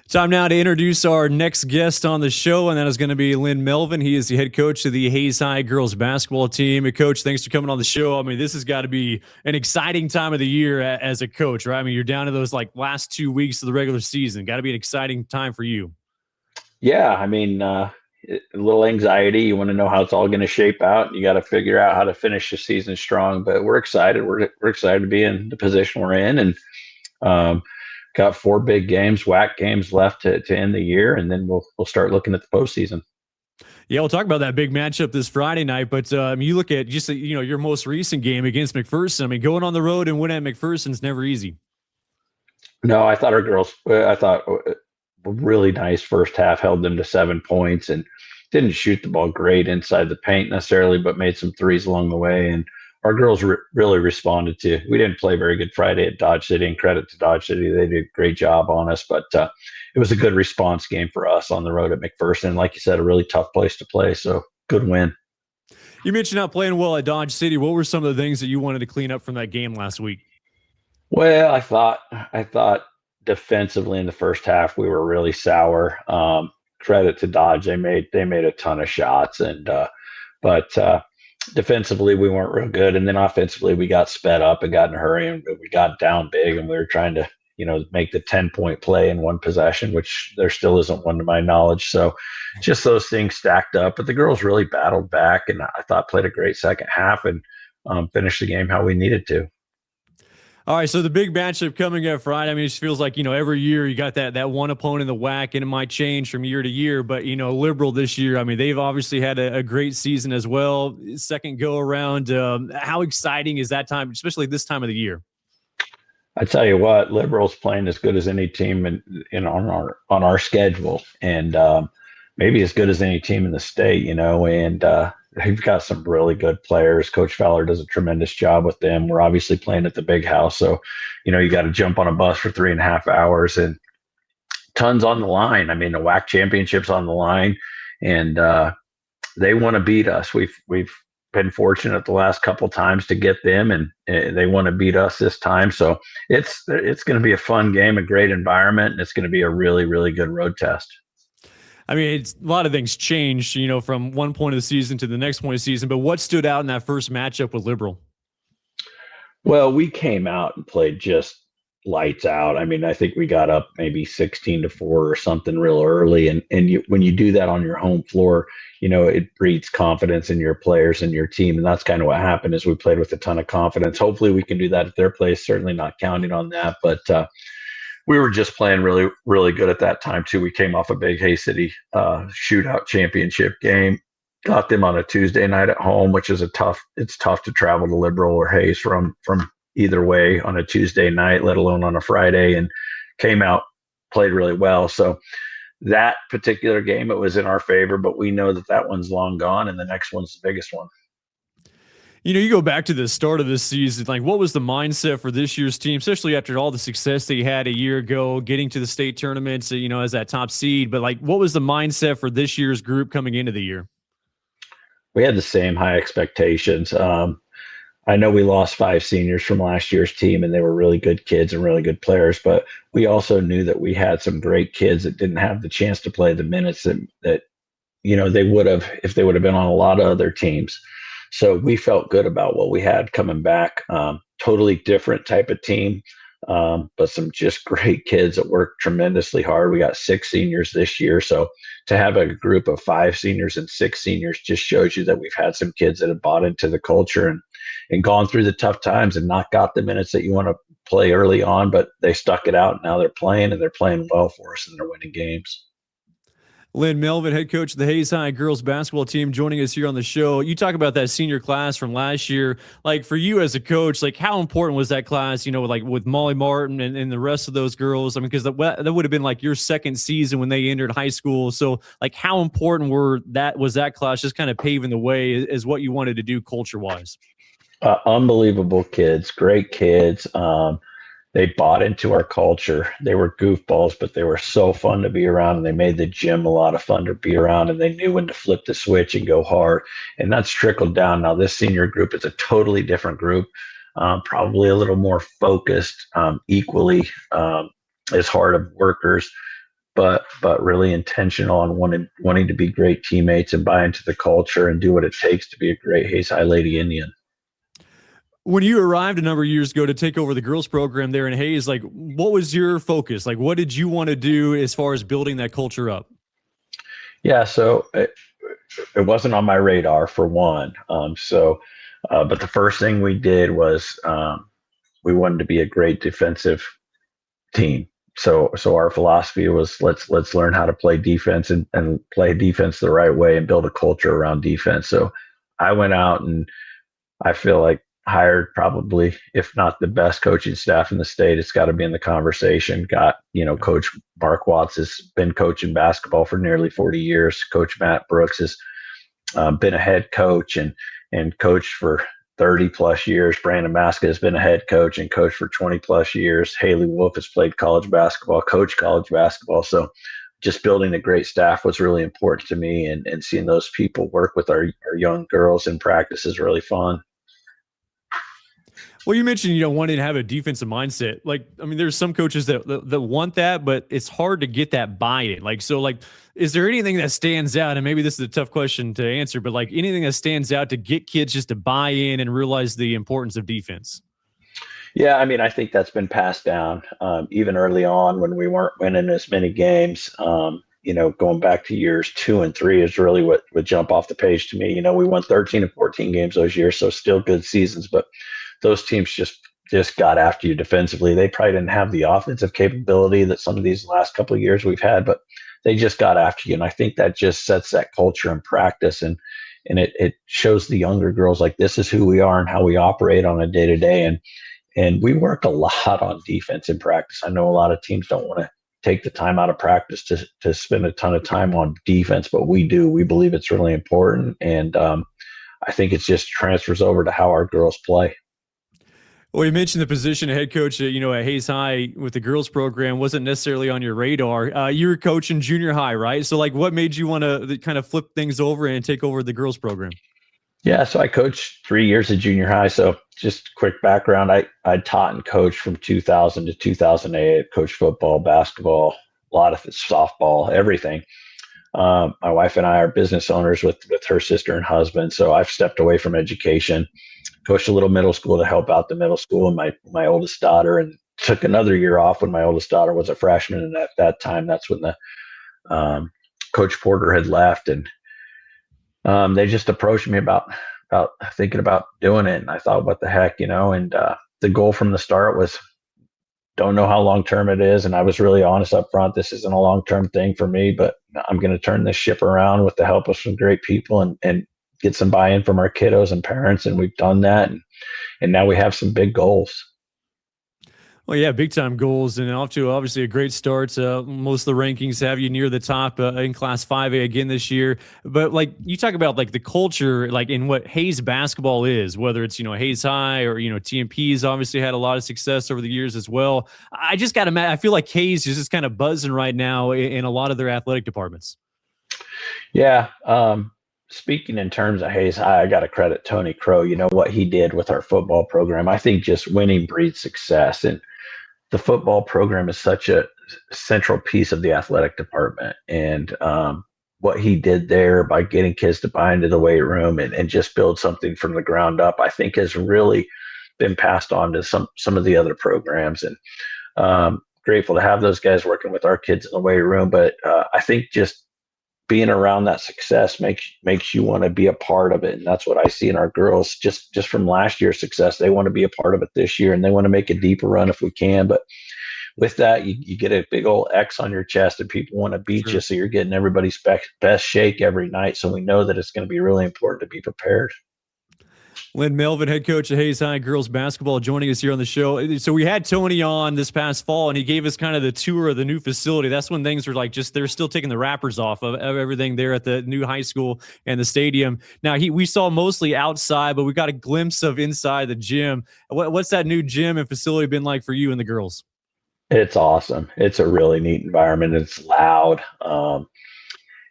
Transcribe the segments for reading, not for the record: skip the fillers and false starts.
Time now to introduce our next guest on the show, and that is going to be Len Melvin. He is the head coach of the Hayes High girls basketball team. And Coach, thanks for coming on the show. I mean, this has got to be an exciting time of the year as a coach, right? I mean, you're down to those like last 2 weeks of the regular season. Got to be an exciting time for you. Yeah, I mean, a little anxiety. You want to know how it's all going to shape out. You got to figure out how to finish the season strong. But we're excited. We're excited to be in the position we're in, and um, got four big games, WAC games left to end the year, and then we'll start looking at the postseason. Yeah, we'll talk about that big matchup this Friday night. But you look at just your most recent game against McPherson. I mean, going on the road and winning at McPherson's never easy. No, I thought our girls. I thought really nice first half, held them to 7 points, and didn't shoot the ball great inside the paint necessarily, but made some threes along the way. And our girls really responded to. We didn't play very good Friday at Dodge City, and credit to Dodge City, they did a great job on us. But it was a good response game for us on the road at McPherson. Like you said, a really tough place to play, so good win. You mentioned not playing well at Dodge City. What were some of the things that you wanted to clean up from that game last week? Well, I thought defensively in the first half we were really sour. Credit to Dodge, they made a ton of shots, and but defensively we weren't real good, and then offensively we got sped up and got in a hurry, and we got down big, and we were trying to make the 10-point play in one possession, which there still isn't one to my knowledge. So just those things stacked up, but the girls really battled back, and I thought played a great second half and finished the game how we needed to. All right, so the big matchup coming up Friday. I mean, it just feels like every year you got that one opponent in the WAC, and it might change from year to year. But Liberal this year, I mean, they've obviously had a great season as well. Second go around. How exciting is that time, especially this time of the year? I tell you what, Liberals playing as good as any team on our schedule, and maybe as good as any team in the state. And they've got some really good players. Coach Fowler does a tremendous job with them. We're obviously playing at the big house, so you got to jump on a bus for 3.5 hours, and tons on the line. I mean, the WAC championship's on the line, and they want to beat us. We've been fortunate the last couple times to get them, and they want to beat us this time. So it's going to be a fun game, a great environment, and it's going to be a really, really good road test. I mean, it's a lot of things changed, from one point of the season to the next point of the season. But what stood out in that first matchup with Liberal? Well, we came out and played just lights out. I mean, I think we got up maybe 16-4 or something real early. And when you do that on your home floor, it breeds confidence in your players and your team. And that's kind of what happened is we played with a ton of confidence. Hopefully we can do that at their place. Certainly not counting on that. But we were just playing really, really good at that time, too. We came off a big Hay City shootout championship game. Got them on a Tuesday night at home, which is it's tough to travel to Liberal or Hayes from either way on a Tuesday night, let alone on a Friday, and came out, played really well. So that particular game, it was in our favor, but we know that one's long gone, and the next one's the biggest one. You go back to the start of this season, like what was the mindset for this year's team, especially after all the success they had a year ago, getting to the state tournaments, as that top seed, but like what was the mindset for this year's group coming into the year? We had the same high expectations. I know we lost 5 seniors from last year's team, and they were really good kids and really good players, but we also knew that we had some great kids that didn't have the chance to play the minutes that they would have if they would have been on a lot of other teams. So we felt good about what we had coming back. Totally different type of team, but some just great kids that worked tremendously hard. We got 6 seniors this year. So to have a group of 5 seniors and 6 seniors just shows you that we've had some kids that have bought into the culture and gone through the tough times and not got the minutes that you want to play early on, but they stuck it out. Now they're playing, and they're playing well for us, and they're winning games. Len Melvin, head coach of the Hayes High girls basketball team, joining us here on the show. You talk about that senior class from last year. Like for you as a coach, like how important was that class, like with Molly Martin and the rest of those girls? I mean, because that would have been like your second season when they entered high school. So like how important was that class just kind of paving the way as what you wanted to do culture-wise? Unbelievable kids, great kids. They bought into our culture. They were goofballs, but they were so fun to be around, and they made the gym a lot of fun to be around, and they knew when to flip the switch and go hard. And that's trickled down. Now, this senior group is a totally different group, probably a little more focused, equally as hard of workers, but really intentional on wanting to be great teammates and buy into the culture and do what it takes to be a great Hayes High Lady Indian. When you arrived a number of years ago to take over the girls program there in Hayes, like what was your focus? Like what did you want to do as far as building that culture up? Yeah, so it wasn't on my radar for one. But the first thing we did was we wanted to be a great defensive team. So our philosophy was let's learn how to play defense and play defense the right way and build a culture around defense. So I went out and I feel like hired probably, if not the best coaching staff in the state. It's got to be in the conversation. Got, Coach Mark Watts has been coaching basketball for nearly 40 years. Coach Matt Brooks has been a head coach and coached for 30 plus years. Brandon Maska has been a head coach and coached for 20 plus years. Haley Wolf has played college basketball, coached college basketball. So just building a great staff was really important to me, and seeing those people work with our young girls in practice is really fun. Well, you mentioned, wanting to have a defensive mindset. Like, I mean, there's some coaches that want that, but it's hard to get that buy-in. Like, so like, is there anything that stands out? And maybe this is a tough question to answer, but like anything that stands out to get kids just to buy in and realize the importance of defense? Yeah, I mean, I think that's been passed down even early on when we weren't winning as many games. Going back to years 2 and 3 is really what would jump off the page to me. We won 13 and 14 games those years, so still good seasons, but those teams just got after you defensively. They probably didn't have the offensive capability that some of these last couple of years we've had, but they just got after you. And I think that just sets that culture in practice, and it shows the younger girls like this is who we are and how we operate on a day to day. And we work a lot on defense in practice. I know a lot of teams don't want to take the time out of practice to spend a ton of time on defense, but we do. We believe it's really important, and I think it just transfers over to how our girls play. Well, you mentioned the position of head coach, at Hayes High with the girls program wasn't necessarily on your radar. You were coaching junior high, right? So, like, what made you want to kind of flip things over and take over the girls program? Yeah, so I coached 3 years of junior high. So just quick background, I taught and coached from 2000 to 2008, coached football, basketball, a lot of it, softball, everything. My wife and I are business owners with her sister and husband. So I've stepped away from education, coached a little middle school to help out the middle school and my oldest daughter, and took another year off when my oldest daughter was a freshman. And at that time, that's when the Coach Porter had left, and they just approached me about thinking about doing it. And I thought, what the heck, and the goal from the start was, don't know how long term it is. And I was really honest up front. This isn't a long term thing for me, but I'm going to turn this ship around with the help of some great people and get some buy-in from our kiddos and parents. And we've done that. And now we have some big goals. Well, yeah, big time goals, and off to obviously a great start. Most of the rankings have you near the top in Class 5A again this year. But like you talk about, like the culture, like in what Hayes basketball is, whether it's Hayes High or TMP's obviously had a lot of success over the years as well. I just got to, I feel like Hayes is just kind of buzzing right now in a lot of their athletic departments. Yeah. Speaking in terms of Hayes High, I got to credit Tony Crow. What he did with our football program. I think just winning breeds success, and the football program is such a central piece of the athletic department. And what he did there by getting kids to buy into the weight room and just build something from the ground up, I think has really been passed on to some of the other programs. And grateful to have those guys working with our kids in the weight room. But I think just being around that success makes you want to be a part of it. And that's what I see in our girls, just from last year's success. They want to be a part of it this year, and they want to make a deeper run if we can. But with that, you get a big old X on your chest, and people want to beat you. So you're getting everybody's best shake every night. So we know that it's going to be really important to be prepared. Len Melvin, head coach of Hayes High girls basketball, joining us here on the show. So we had Tony on this past fall, and he gave us kind of the tour of the new facility. That's when things were like they're still taking the wrappers off of everything there at the new high school and the stadium. Now we saw mostly outside, but we got a glimpse of inside the gym. What's that new gym and facility been like for you and the girls? It's awesome. It's a really neat environment. It's loud.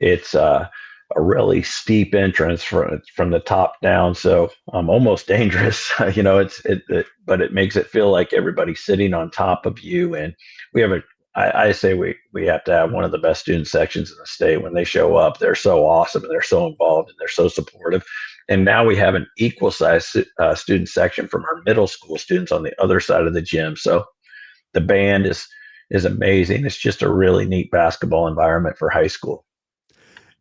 It's a really steep entrance from the top down, so almost dangerous. But it makes it feel like everybody's sitting on top of you. And we have I say we have to have one of the best student sections in the state. When they show up, they're so awesome and they're so involved and they're so supportive. And now we have an equal size student section from our middle school students on the other side of the gym. So the band is amazing. It's just a really neat basketball environment for high school.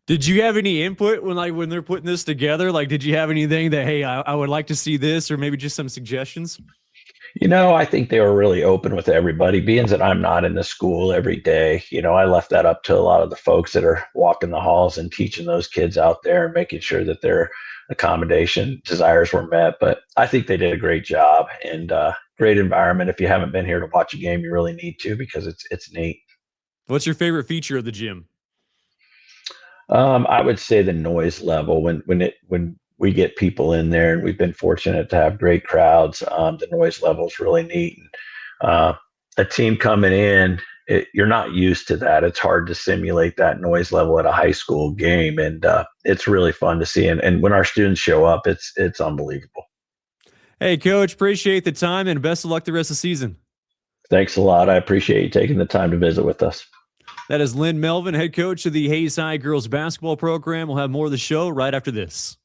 Did you have any input when they're putting this together? Like, did you have anything that, hey, I would like to see this, or maybe just some suggestions? I think they were really open with everybody. Being that I'm not in the school every day, I left that up to a lot of the folks that are walking the halls and teaching those kids out there and making sure that their accommodation desires were met. But I think they did a great job and great environment. If you haven't been here to watch a game, you really need to because it's neat. What's your favorite feature of the gym? I would say the noise level when we get people in there, and we've been fortunate to have great crowds. The noise level is really neat. And, a team coming in, you're not used to that. It's hard to simulate that noise level at a high school game, and it's really fun to see. And when our students show up, it's unbelievable. Hey, Coach, appreciate the time and best of luck the rest of the season. Thanks a lot. I appreciate you taking the time to visit with us. That is Len Melvin, head coach of the Hayes High girls basketball program. We'll have more of the show right after this.